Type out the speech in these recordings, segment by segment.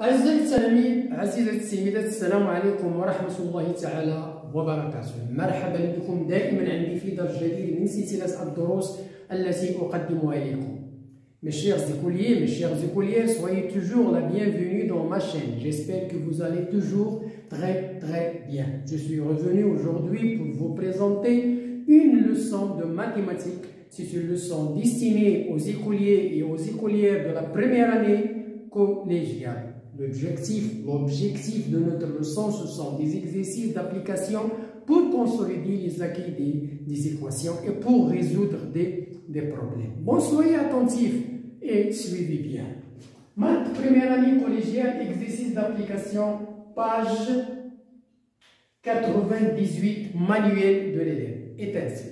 أعزائي التلاميذ، عزيزتي السيدات، السلام عليكم ورحمة الله تعالى وبركاته. مرحبا بكم دائما عندي في درس جديد من سلسلة الدروس التي أقدمها إليكم. Mes chers écoliers, mes chères écolières, soyez toujours la bienvenue dans ma chaîne. J'espère que vous allez toujours très bien. Je suis revenu aujourd'hui pour vous présenter une leçon de mathématiques. C'est une leçon destinée aux écoliers et aux écolières de la première année collégiale. L'objectif de notre leçon, ce sont des exercices d'application pour consolider les acquis des équations et pour résoudre des problèmes. Bon, soyez attentifs et suivez bien. Maths première année collégiale, exercice d'application, page 98, manuel de l'élève. Est ainsi.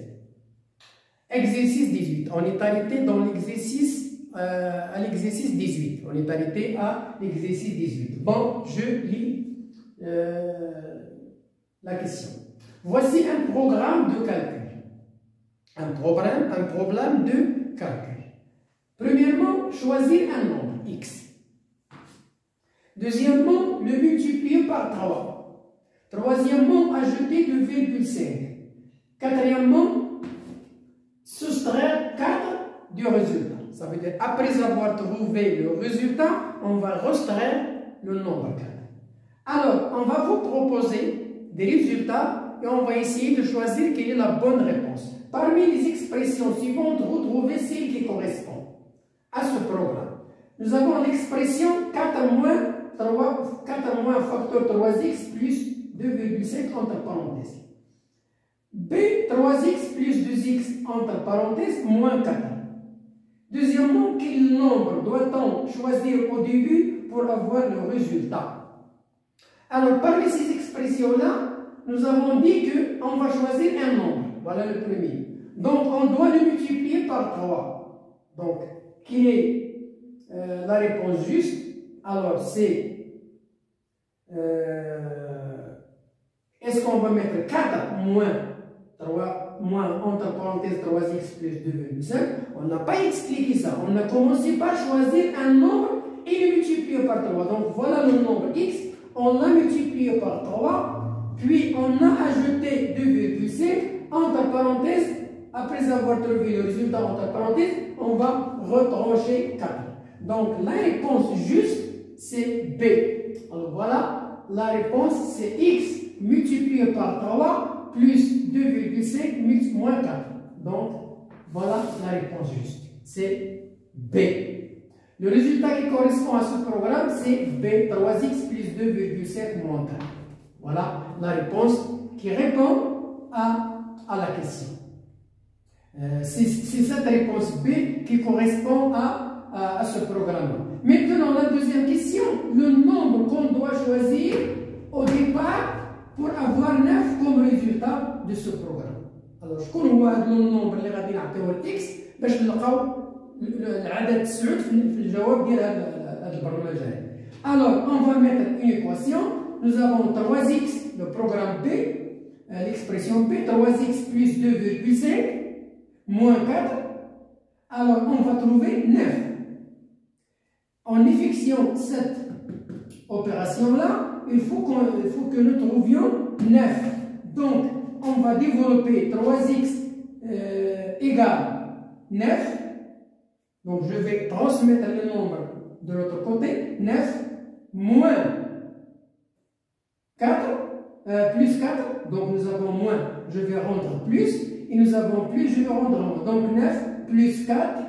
Exercice 18. On est arrêté dans l'exercice à l'exercice 18. On est arrêté à l'exercice 18. Bon, je lis la question. Voici un programme de calcul. Un problème de calcul. Premièrement, choisir un nombre x. Deuxièmement, le multiplier par 3. Troisièmement, ajouter 2,5. Quatrièmement, soustraire 4 du résultat. Ça veut dire, après avoir trouvé le résultat, on va soustraire le nombre 4. Alors, on va vous proposer des résultats et on va essayer de choisir quelle est la bonne réponse. Parmi les expressions suivantes, retrouvez celle qui correspond à ce programme. Nous avons l'expression 4 moins facteur 3x plus 2,5 entre parenthèses. B, 3x plus 2x entre parenthèses moins 4. Deuxièmement, quel nombre doit-on choisir au début pour avoir le résultat? Alors, parmi ces expressions-là, nous avons dit qu'on va choisir un nombre. Voilà le premier. Donc, on doit le multiplier par 3. Donc, quelle est la réponse juste? Alors, c'est... est-ce qu'on va mettre 4 moins entre parenthèses 3x plus 2,5? On n'a pas expliqué ça. On a commencé par choisir un nombre et le multiplier par 3. Donc, voilà le nombre x. On l'a multiplié par 3. Puis, on a ajouté 2,5 entre parenthèses. Après avoir trouvé le résultat entre parenthèses, on va retrancher 4. Donc, la réponse juste, c'est B. Alors, voilà, la réponse, c'est x multiplié par 3 plus 2,5 moins 4. Donc, voilà la réponse juste. C'est B. Le résultat qui correspond à ce programme, c'est B, 3x plus 2,5 moins 4. Voilà la réponse qui répond à la question. C'est cette réponse B qui correspond à ce programme. Maintenant, la deuxième question, le nombre qu'on doit choisir au départ pour avoir 9 comme résultat de ce programme. Alors, شكون هو هذا النومبر اللي غادي نعطيوه الاكس باش نلقاو العدد 9 في الجواب ديال هذا البرنامج هذا. Alors, on va mettre une équation. Nous avons 3x, le programme B, l'expression B, 3x plus 2,5 moins 4. Alors, on va trouver 9. En effectuant cette opération-là, il faut que nous trouvions 9. Donc, on va développer 3x égale 9. Donc, je vais transmettre le nombre de l'autre côté. 9 moins 4, plus 4. Donc, nous avons moins, je vais rendre plus. Et nous avons plus, je vais rendre moins. Donc, 9 plus 4.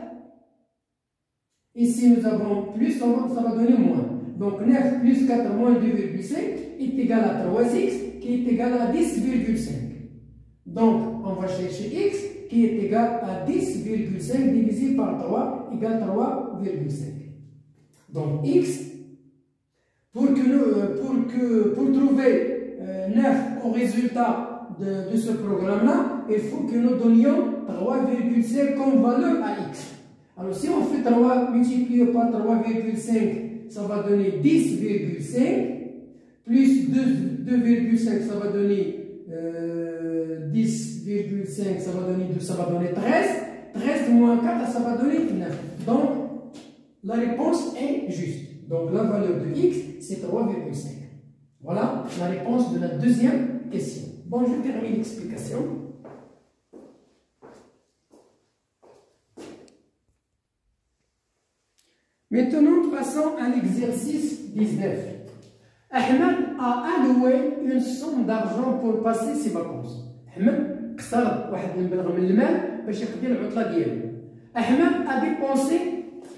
Ici, nous avons plus, ça va donner moins. Donc, 9 plus 4 moins 2,5 est égal à 3x qui est égal à 10,5. Donc, on va chercher x qui est égal à 10,5 divisé par 3 égale 3,5. Donc, x, pour trouver 9 au résultat de ce programme-là, il faut que nous donnions 3,5 comme valeur à x. Alors, si on fait 3 multiplié par 3,5, ça va donner 10,5, plus 2,5, ça va donner 10,5, ça va donner 13. 13 moins 4, ça va donner 9. Donc, la réponse est juste. Donc la valeur de x, c'est 3,5. Voilà la réponse de la deuxième question. Bon, je termine l'explication. Maintenant, passons à l'exercice 19. Ahmed a alloué une somme d'argent pour passer ses vacances. Ahmed قصر واحد المبلغ من المال باش يقضي العطلة ديالو. Ahmed a dépensé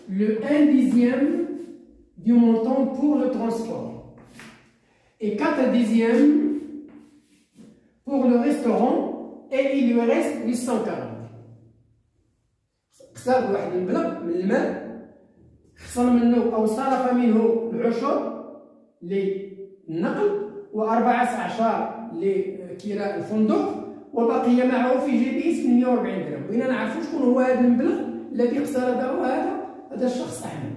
le 1/10 du montant pour le transport et 4/10 pour le restaurant et il lui reste 840. قصر واحد المبلغ من المال خسر منه أو صرف منه العشر للنقل و14 لكراء الفندق وبقي معه في جيبه 48 درهم. بغينا نعرفوا شكون هو هذا المبلغ الذي خسره هذا الشخص أحمد.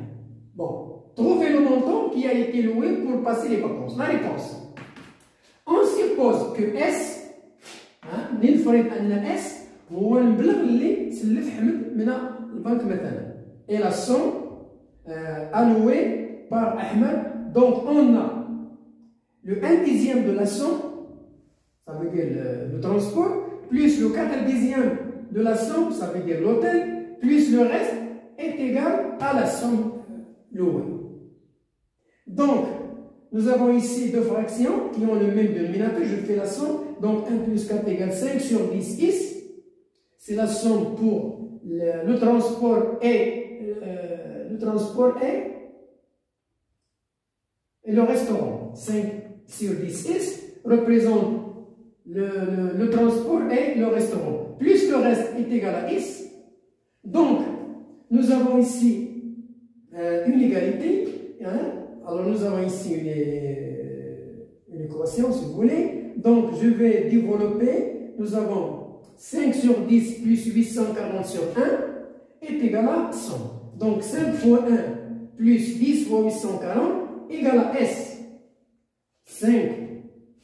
Bon, trouvez le montant qui a été loué pour passer les vacances. La réponse. On suppose que S نفرض أن S هو المبلغ اللي سلف أحمد من البنك مثلا. Et la somme allouée par Ahmed. Donc on a le 1/10 de la somme, ça veut dire le transport, plus le 4/10 de la somme, ça veut dire l'hôtel, plus le reste est égal à la somme louée. Donc, nous avons ici deux fractions qui ont le même dénominateur. Je fais la somme. Donc 1 plus 4 égale 5 sur 10 is. C'est la somme pour le transport et le restaurant. 5 sur 10 is représente le transport et le restaurant. Plus le reste est égal à is. Donc, nous avons ici une égalité. Alors, nous avons ici une équation, si vous voulez. Donc, je vais développer. Nous avons 5 sur 10 plus 840 sur 1 est égal à 100. Donc, 5 fois 1 plus 10 fois 840 égale à S. 5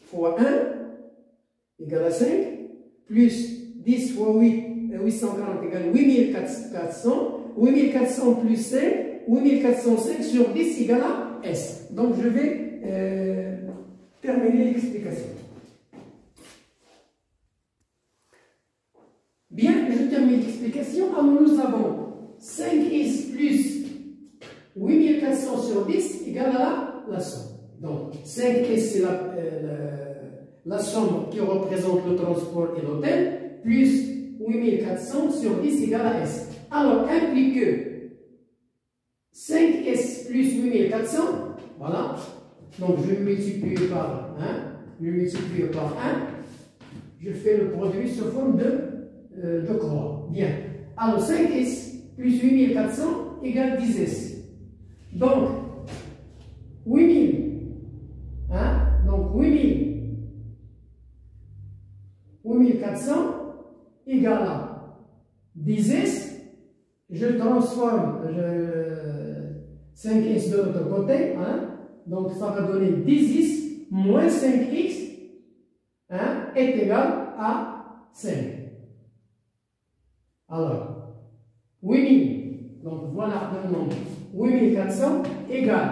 fois 1 égale à 5, plus 10 fois 840 égale 8400. 8400 plus 5, 8405 sur 10 égale à S. Donc, je vais terminer l'explication. Bien, je termine l'explication. Alors, nous avons 5S plus 8400 sur 10 égale à la somme. Donc, 5S, c'est la somme qui représente le transport et l'hôtel, plus 8400 sur 10 égale à S. Alors, implique que 5S plus 8400, voilà. Donc, je multiplie par 1, je fais le produit sous forme de croix. Bien. Alors, 5S plus 8400 égale 10S. Donc, 8000. Donc, 8400 égale à 10S. Je transforme 5x de l'autre côté. Donc, ça va donner 10x moins 5x est égal à 5. Alors, 8000. Donc, voilà le nombre. 8400 égale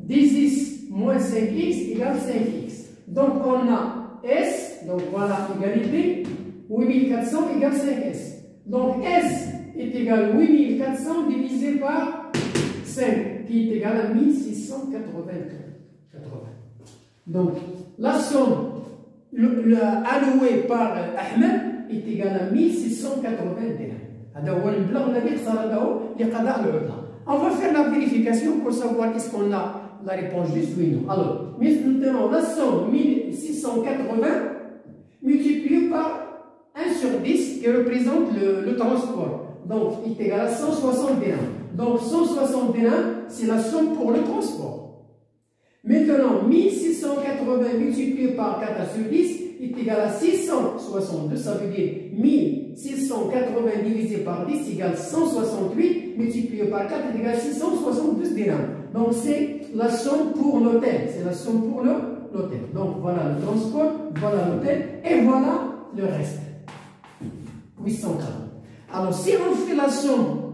10x moins 5x égale 5x. Donc, on a S. Donc, voilà égalité. 8400 égale 5S. Donc, S est égal à 8400 divisé par 5, qui est égal à 1680. Donc, la somme allouée par Ahmed est égale à 1680 dirhams. On va faire la vérification pour savoir est-ce qu'on a la réponse juste oui ou non. Alors, maintenant, la somme 1680 multipliée par 1 sur 10 qui représente le transport. Donc, il est égal à 160 dirhams. Donc, 160 dirhams, c'est la somme pour le transport. Maintenant, 1680 multiplié par 4 sur 10 est égal à 662. Ça veut dire 1680 divisé par 10 égale 168 multiplié par 4 est égal à 672 dirhams. Donc, c'est la somme pour l'hôtel. C'est la somme pour l'hôtel. Donc, voilà le transport, voilà l'hôtel et voilà le reste. 840. Alors, si on fait la somme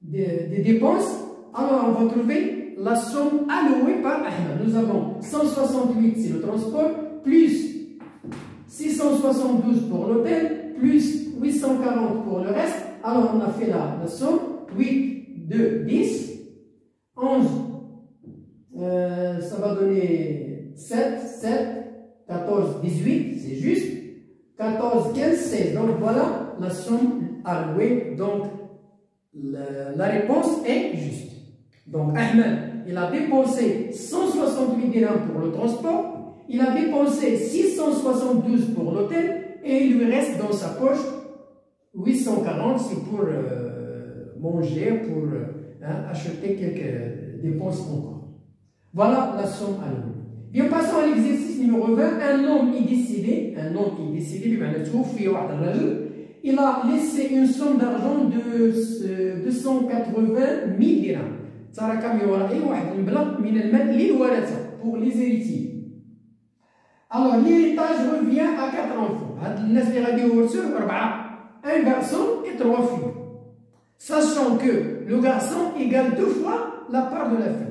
des dépenses, alors on va trouver la somme allouée par Ahmed. Nous avons 168, c'est le transport, plus 672 pour l'hôtel, plus 840 pour le reste. Alors on a fait la somme, 8, 2, 10, 11, ça va donner 7, 14, 18, c'est juste, 14, 15, 16. Donc voilà la somme allouée. Donc la réponse est juste. Donc Ahmed, il a dépensé 168 dirhams pour le transport, il a dépensé 672 pour l'hôtel et il lui reste dans sa poche 840, c'est pour manger, pour acheter quelques dépenses encore. Voilà la somme allouée. Bien, passons à l'exercice numéro 20. Un homme est décédé, il a laissé une somme d'argent de 280 000 dirhams. Pour les héritiers. Alors, l'héritage revient à 4 enfants. Un garçon et 3 filles. Sachant que le garçon égale 2 fois la part de la fille.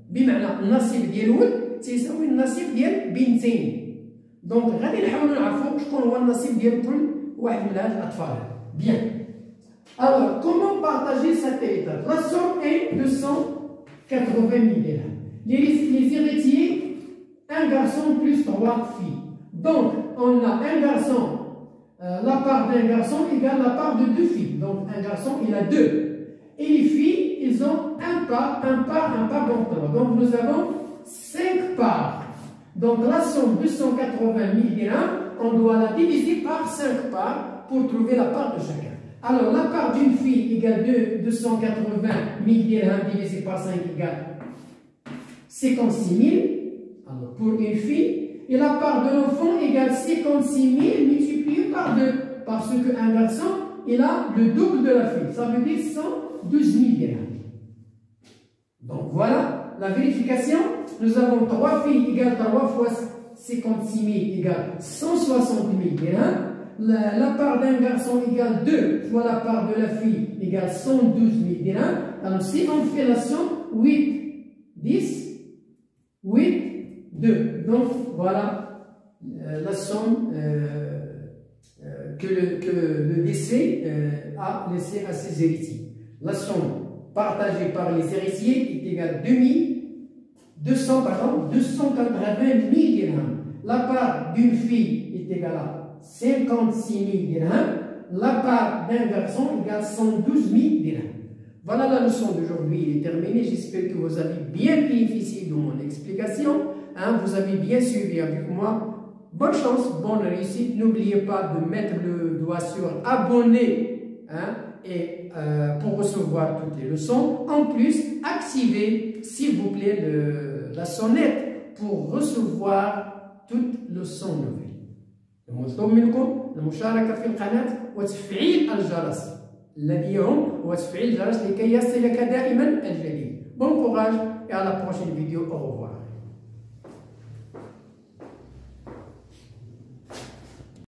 بمعنى النصيب ديال الولد تيساوي النصيب ديال بنتين. دونك غادي نحاولوا نعرفوا شكون هو النصيب ديال كل واحد من هاد الاطفال. Bien. Alors, comment partager cet héritage? La somme est 280 000 dirhams. Les héritiers, un garçon plus 3 filles. Donc, on a un garçon, la part d'un garçon égale la part de 2 filles. Donc, un garçon, il a 2. Et les filles, ils ont un part, donc 3. Donc, nous avons 5 parts. Donc, la somme 280 000 dirhams, on doit la diviser par 5 parts pour trouver la part de chacun. Alors, la part d'une fille égale 280 000 dirhams divisé par 5 égale 56 000. Alors, pour une fille, et la part de l'enfant égale 56 000 multiplié par 2. Parce qu'un garçon, il a le double de la fille. Ça veut dire 112 000 dirhams. Donc, voilà la vérification. Nous avons 3 filles égale 3 fois 56 000 égale 160 000 dirhams. La part d'un garçon égale 2 fois la part de la fille égale 112 000 dirhams. Alors, si on fait la somme, 8, 10, 8, 2. Donc, voilà la somme que le décès a laissé à ses héritiers. La somme partagée par les héritiers est égale à 280 000 dirhams. La part d'une fille est égale à 56 000 dirhams. La part d'un garçon égale 112 000 dirhams. Voilà la leçon d'aujourd'hui est terminée. J'espère que vous avez bien bénéficié de mon explication. Vous avez bien suivi avec moi. Bonne chance, bonne réussite. N'oubliez pas de mettre le doigt sur abonner et pour recevoir toutes les leçons. En plus, activez s'il vous plaît la sonnette pour recevoir toutes les leçons nouvelles. المطلوب منكم المشاركة في القناة وتفعيل الجرس الذي هو تفعيل الجرس لكي يصلك دائما الجديد. Bon courage et à la prochaine vidéo. Au revoir.